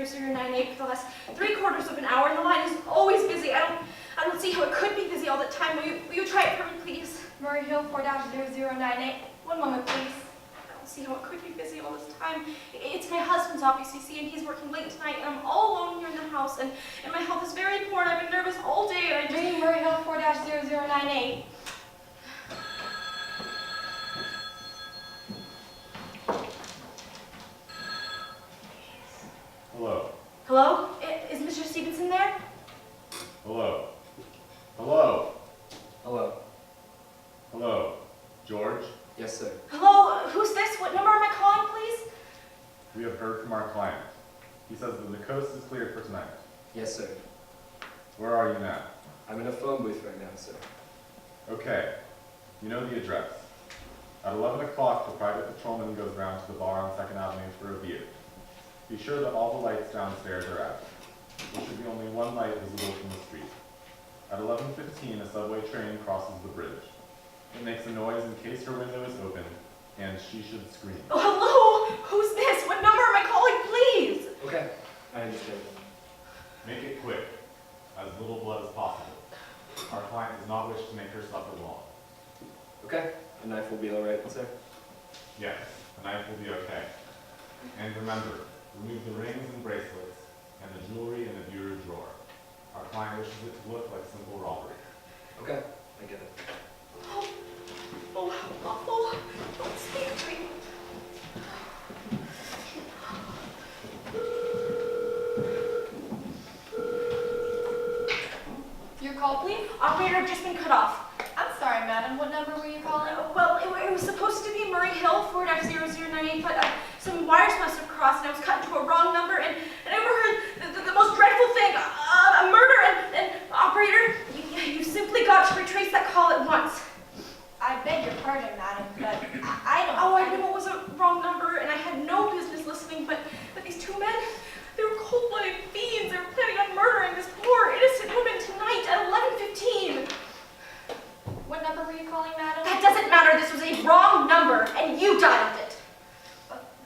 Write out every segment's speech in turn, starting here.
4-0098 for the last 3/4 of an hour, and the line is always busy. I don't see how it could be busy all the time. Will you try it for me, please? Murray Hill 4-0098. One moment, please. I don't see how it could be busy all this time. It's my husband's office, you see, and he's working late tonight, and I'm all alone here in the house, and my health is very poor, and I've been nervous all day, and I just... Ringing Murray Hill 4-0098. Hello. Hello? Is Mr. Stevenson there? Hello. Hello. Hello. Hello. George? Yes, sir. Hello? Who's this? What number am I calling, please? We have heard from our client. He says that the coast is cleared for tonight. Yes, sir. Where are you now? I'm in a phone booth right now, sir. Okay. You know the address. At 11 o'clock, the private patrolman goes round to the bar on 2nd Avenue for a beer. Be sure that all the lights downstairs are out. There should be only one light visible from the street. At 11:15, a subway train crosses the bridge. It makes a noise in case her window is open, and she should scream. Oh, hello? Who's this? What number am I calling, please? Okay, I understand. Make it quick, as little blood as possible. Our client does not wish to make her suffer long. Okay, a knife will be all right, sir. Yes, the knife will be okay. And remember, remove the rings and bracelets and the jewelry in the bureau drawer. Our client wishes it to look like simple robbery. Okay, I get it. Oh, how awful. Don't speak to me. Your call, please? Operator, I've just been cut off. I'm sorry, madam. What number were you calling? Well, it was supposed to be Murray Hill 4-0098, but some wires must have crossed, and I was cut into a wrong number, and I overheard the most dreadful thing, a murder, and operator, you simply got to retrace that call at once. I beg your pardon, madam, but I don't... Oh, I knew it was a wrong number, and I had no business listening, but these two men, they were cold-blooded fiends. They were planning on murdering this poor, innocent woman tonight at 11:15. What number were you calling, madam? That doesn't matter. This was a wrong number, and you dialed it.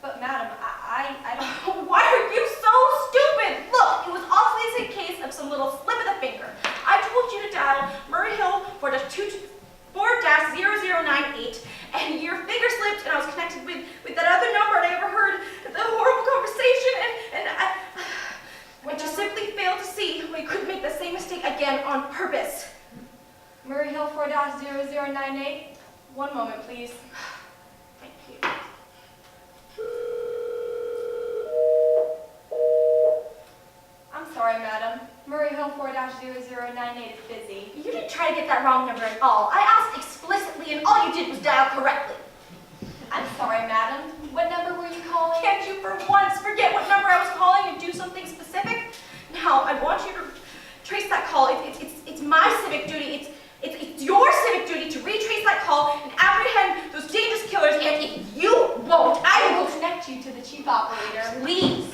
But madam, I don't... Why are you so stupid? Look, it was obviously a case of some little slip of the finger. I told you to dial Murray Hill 4-0098, and your finger slipped, and I was connected with that other number, and I overheard the horrible conversation, and I just simply failed to see we couldn't make the same mistake again on purpose. Murray Hill 4-0098. One moment, please. Thank you. I'm sorry, madam. Murray Hill 4-0098 is busy. You didn't try to get that wrong number at all. I asked explicitly, and all you did was dial correctly. I'm sorry, madam. What number were you calling? Can't you for once forget what number I was calling and do something specific? Now, I want you to trace that call. It's my civic duty. It's your civic duty to retrace that call and apprehend those dangerous killers, and if you won't, I will connect you to the chief operator. Please.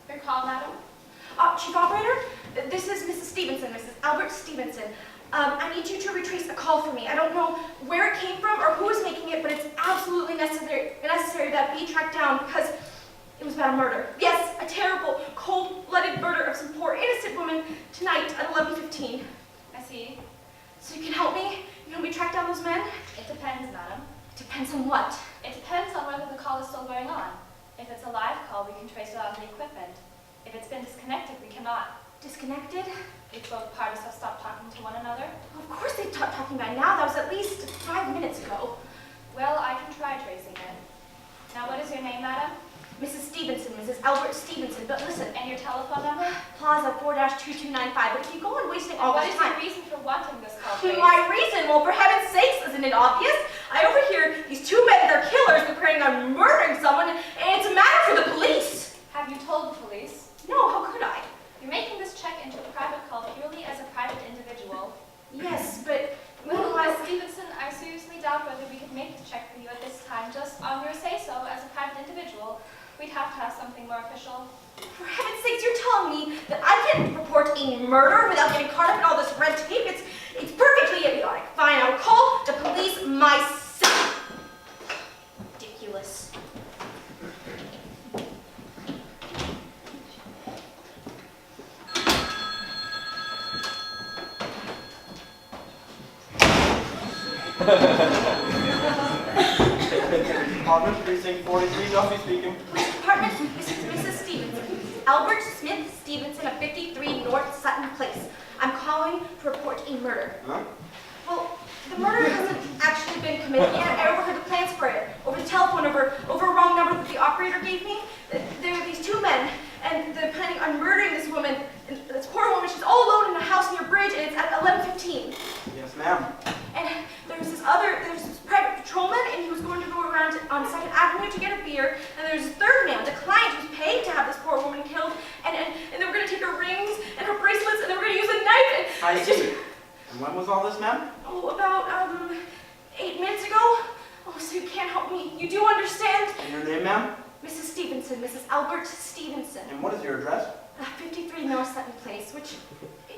Your call, madam? Chief Operator, this is Mrs. Stevenson, Mrs. Albert Stevenson. I need you to retrace a call for me. I don't know where it came from or who is making it, but it's absolutely necessary that be tracked down because it was about a murder. Yes, a terrible, cold-blooded murder of some poor innocent woman tonight at 11:15. I see. So you can help me? You can help me track down those men? It depends, madam. Depends on what? It depends on whether the call is still going on. If it's a live call, we can trace it on the equipment. If it's been disconnected, we cannot. Disconnected? If both parties have stopped talking to one another? Of course they stopped talking by now. That was at least 5 minutes ago. Well, I can try tracing it. Now, what is your name, madam? Mrs. Stevenson, Mrs. Albert Stevenson. But listen, And your telephone number? Plaza 4-2295. But if you go on wasting all What this is time... your reason for wanting this call traced? My reason? Well, for heaven's sakes, isn't it obvious? I overhear these two men, they're killers, they're planning on murdering someone, and it's a matter for the police. Have you told the police? No, how could I? You're making this check into a private call purely as a private individual. Yes, but... Well, Miss Stevenson, I seriously doubt whether we could make the check for you at this time, just on your say-so as a private individual. We'd have to have something more official. For heaven's sakes, you're telling me that I can report a a murder without getting caught up in all this red tape? It's perfectly idiotic. Fine, I'll call the police myself. Ridiculous. Department, Precinct 43, Duffy speaking. Police Department, this is Mrs. Stevenson. Albert Smith Stevenson of 53 North Sutton Place. I'm calling to report a murder. Huh? Well, the murder hasn't actually been committed yet. I overheard the plans for it over the telephone, over a wrong number that the operator gave me. There are these two men, and they're planning on murdering this woman. And this poor woman, she's all alone in a house near a bridge, and it's at 11:15. Yes, ma'am. And there's this private patrolman, and he was going to go around on 2nd Avenue to get a beer. And there's this third man, the client, who's paying to have this poor woman killed. And they were going to take her rings and her bracelets, and they were going to use a knife. And I it's see. And when was all this, ma'am? about 8 minutes ago. Oh, so you can't help me. You do understand? And your name, ma'am? Mrs. Stevenson, Mrs. Albert Stevenson. And what is your address? 53 North Sutton Place, which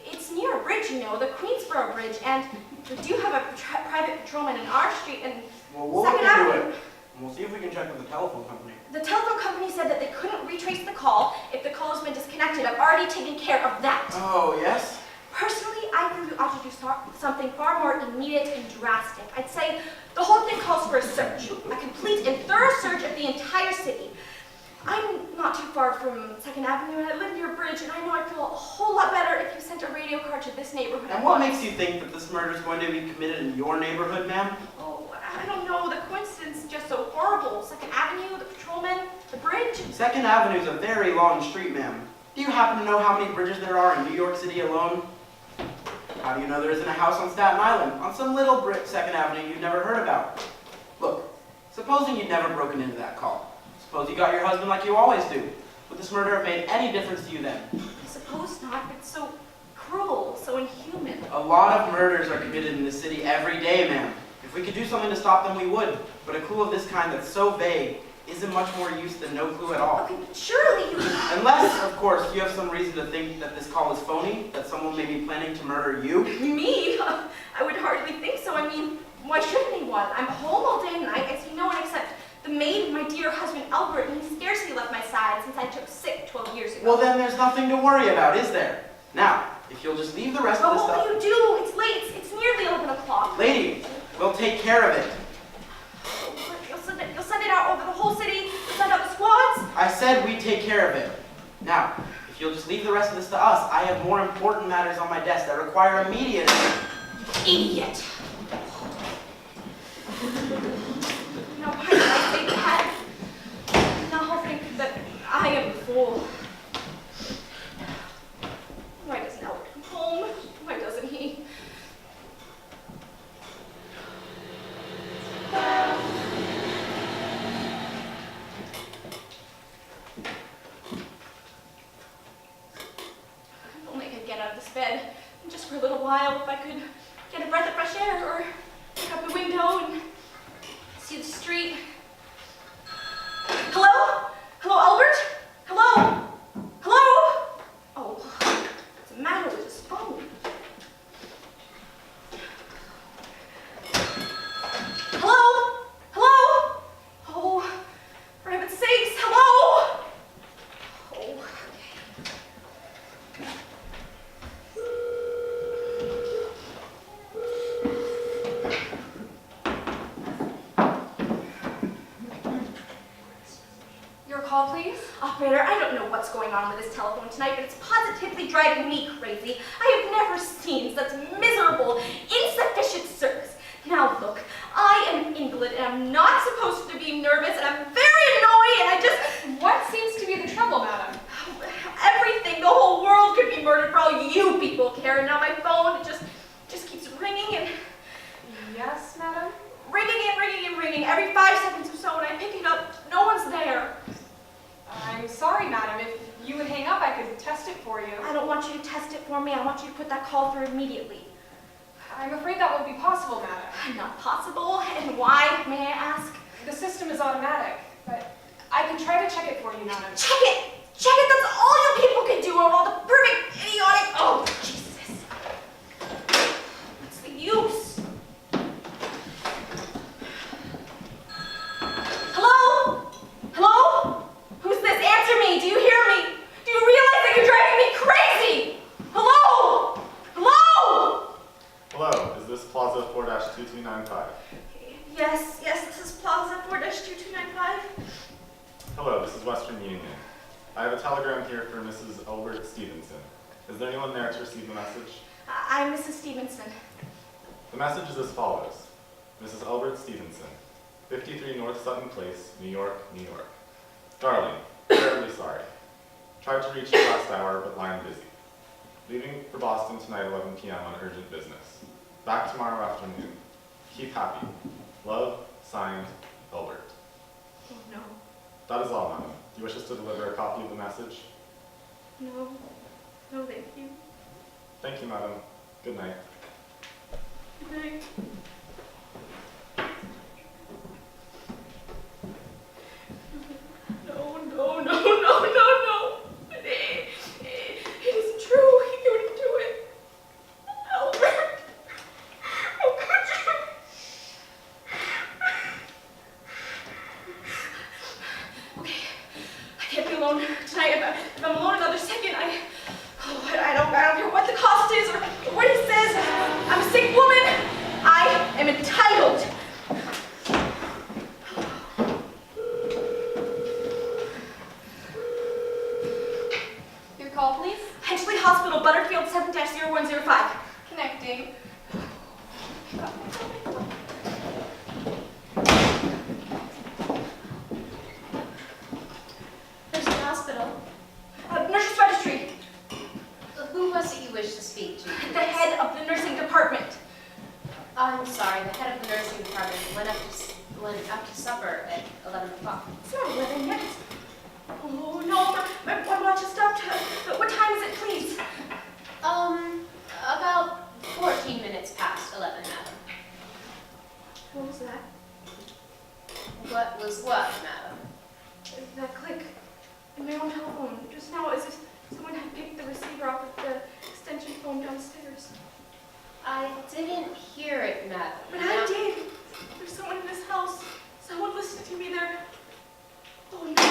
it's near a bridge, you know, the Queensboro Bridge, and we do have a private patrolman in our street and Well, we'll look 2nd into Avenue. it. And we'll see if we can check with the telephone company. The telephone company said that they couldn't retrace the call if the call has been disconnected. I've already taken care of that. Oh, yes? Personally, I think we ought to do something far more immediate and drastic. I'd say the whole thing calls for a search, a complete and thorough search of the entire city. I'm not too far from 2nd Avenue, and I live near a bridge, and I know I'd feel a whole lot better if you sent a radio card to this neighborhood. And what makes you think that this murder is going to be committed in your neighborhood, ma'am? Oh, I don't know. The coincidence is just so horrible. 2nd Avenue, the patrolman, the bridge. 2nd Avenue is a very long street, ma'am. Do you happen to know how many bridges there are in New York City alone? How do you know there isn't a house on Staten Island, on some little 2nd Avenue you've never heard about? Look, supposing you'd never broken into that call. Suppose you got your husband like you always do. Would this murder have made any difference to you then? I suppose not. It's so cruel, so inhuman. A lot of murders are committed in this city every day, ma'am. If we could do something to stop them, we would. But a clue of this kind that's so vague isn't much more use than no clue at all. Okay, but surely you can... Unless, of course, you have some reason to think that this call is phony, that someone may be planning to murder you. Me? I would hardly think so. I mean, why should anyone? I'm home all day and night. I see no one except the maid, my dear husband Albert, and he scarcely left my side since I took sick 12 years ago. Well, then there's nothing to worry about, is there? Now, if you'll just leave the rest But of the what stuff... will you do? It's late. It's nearly 11 o'clock. Lady, we'll take care of it. You'll send it out over the whole city? You'll send out the squads? I said we'd take care of it. Now, if you'll just leave the rest of this to us, I have more important matters on my desk that require immediate... Idiot. Now, why did I say that? Now I'll think that I am the fool. Why doesn't Albert come home? Why doesn't he? If only I could get out of this bed, just for a little while, if I could get a breath of fresh air, or look out the window and see the street. Hello? Hello, Albert? Hello? Hello? Oh, what's the matter with his phone? Hello? Hello? Oh, for heaven's sakes, hello? Oh, okay. Your call, please? Operator, I don't know what's going on with this telephone tonight, but it's positively driving me crazy. I have never seen such miserable, insufficient service. Now look, I am an invalid and I'm not supposed to be nervous and I'm very annoyed and I just... What seems to be the trouble, madam? Everything, the whole world could be murdered for all you people care. And now my phone, it just keeps ringing and... Yes, madam? Ringing and ringing and ringing every 5 seconds or so, and I pick it up. No one's there. I'm sorry, madam. If you would hang up, I could test it for you. I don't want you to test it for me. I want you to put that call through immediately. I'm afraid that won't be possible, madam. Not possible. And why, may I ask? The system is automatic, but I can try to check it for you, madam. Check it! Check it! That's all you people can do, and all the perfect, idiotic... Oh, 2295. Yes, this is Plaza 4-2295. Hello, this is Western Union. I have a telegram here for Mrs. Albert Stevenson. Is there anyone there to receive the message? I'm Mrs. Stevenson. The message is as follows. Mrs. Albert Stevenson, 53 North Sutton Place, New York, New York. Darling, terribly sorry. Tried to reach you last hour, but line busy. Leaving for Boston tonight 11 p.m. on urgent business. Back tomorrow afternoon. Keep happy. Love, signed, Albert. Oh, no. That is all, madam. Do you wish us to deliver a copy of the message? No, thank you. Thank you, madam. Good night. Good night. No. It isn't true. He wouldn't do it. Albert. How could you? Okay. I can't be alone tonight. If I'm alone another second, I don't care what the cost is or what he says. I'm a sick woman. I am entitled. Your call, please. Hedgley Hospital, Butterfield 7-0105. Connecting. There's the hospital. Nurses Registry, Who was it you wished to speak to? the head of the nursing department. I'm sorry, the head of the nursing department went up to supper at 11 o'clock. It's not 11 yet. Oh, no, my watch has stopped. What time is it, please? About 14 minutes past 11, madam. What was that? What was what, madam? That click in my own telephone just now, as if someone had picked the receiver off of the extension phone downstairs. I didn't hear it, madam. But I did. There's someone in this house. Someone listening to me there. Oh, no.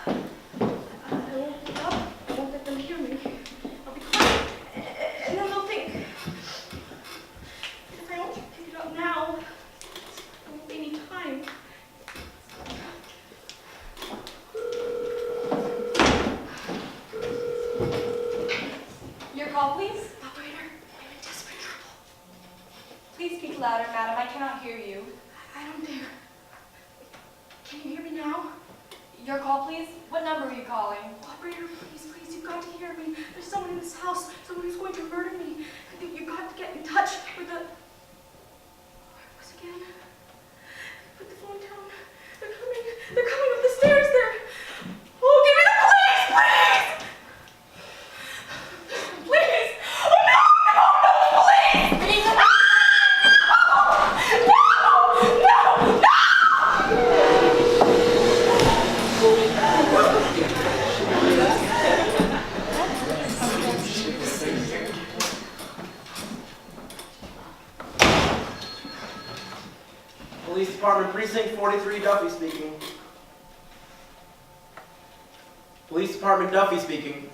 I won't pick up. I won't let them hear me. I'll be quiet. And then they'll think. If I don't pick it up now, there won't be any time. Your call, please. Operator, I'm in desperate trouble. Please speak louder, madam. I cannot hear you. I don't dare. Can you hear me now? Your call, please. What number are you calling? Operator, please, you've got to hear me. There's someone in this house, someone who's going to murder me. You've got to get in touch with the... Where was it again? Put the phone down. They're coming up the stairs. Oh, give me the police, please! Please! Oh, no, please! Police Department Precinct 43, Duffy speaking. Police Department Duffy speaking.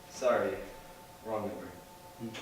Sorry, wrong number.